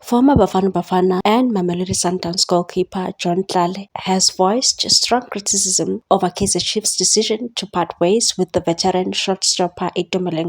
Former Bafana Bafana and Mamelodi Sundowns goalkeeper John Tlale has voiced strong criticism over Kaizer Chiefs' decision to part ways with the veteran shortstopper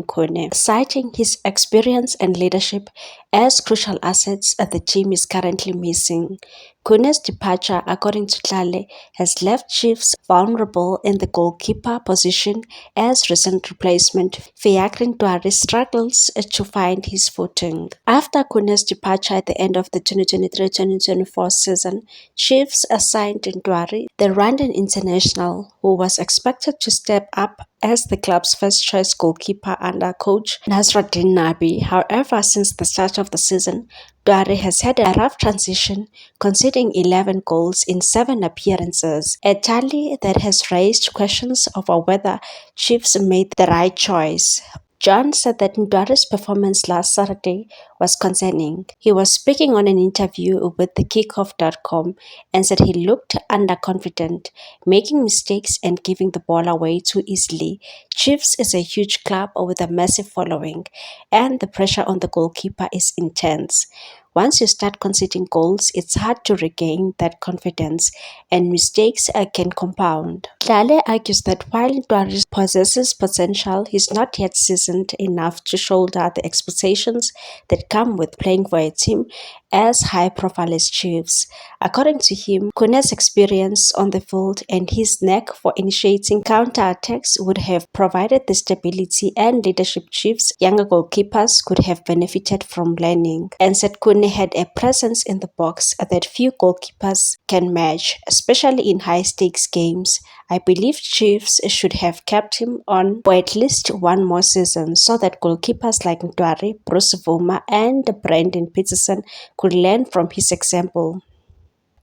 Khune, citing his experience and leadership as crucial assets that the team is currently missing. Khune's departure, according to Tlale, has left Chiefs vulnerable in the goalkeeper position as recent replacement Fiacre Ntwari struggles to find his footing. After Khune's departure at the end of the 2023-2024 season, Chiefs assigned Ntwari, the Rwandan international, who was expected to step up as the club's first-choice goalkeeper under coach Nasruddin Nabi. However, since the start of the season, Ntwari has had a rough transition, conceding 11 goals in 7 appearances, a tally that has raised questions over whether Chiefs made the right choice. John said that Ntwari's performance last Saturday was concerning. He was speaking on an interview with the Kickoff.com and said he looked underconfident, making mistakes and giving the ball away too easily. Chiefs is a huge club with a massive following, and the pressure on the goalkeeper is intense. Once you start conceding goals, it's hard to regain that confidence, and mistakes can compound. Tlale argues that while Ntwari possesses potential, he's not yet seasoned enough to shoulder the expectations that come with playing for a team as high-profile as Chiefs. According to him, Khune's experience on the field and his knack for initiating counter-attacks would have provided the stability and leadership Chiefs' younger goalkeepers could have benefited from learning, and said Khune had a presence in the box that few goalkeepers can match, especially in high-stakes games. I believe Chiefs should have kept him on for at least one more season so that goalkeepers like Ntwari, Bruce Vuma, and Brandon Peterson could learn from his example.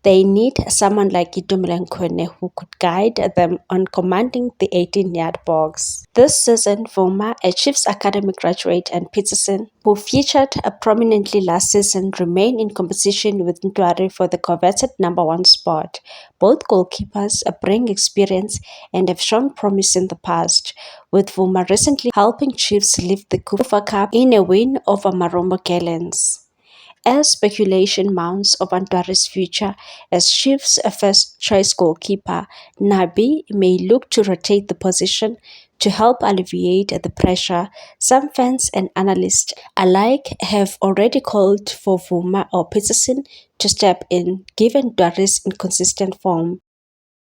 They need someone like Khune who could guide them on commanding the 18-yard box. This season, Vuma, a Chiefs Academy graduate, and Peterson, who featured prominently last season, remain in competition with Ntwari for the coveted number 1 spot. Both goalkeepers bring experience and have shown promise in the past, with Vuma recently helping Chiefs lift the Kufa Cup in a win over Marombo Gallants. As speculation mounts over Ntwari's future as Chiefs' first-choice goalkeeper, Nabi may look to rotate the position to help alleviate the pressure. Some fans and analysts alike have already called for Vuma or Peterson to step in, given Ntwari's inconsistent form.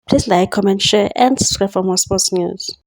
Please like, comment, share, and subscribe for more sports news.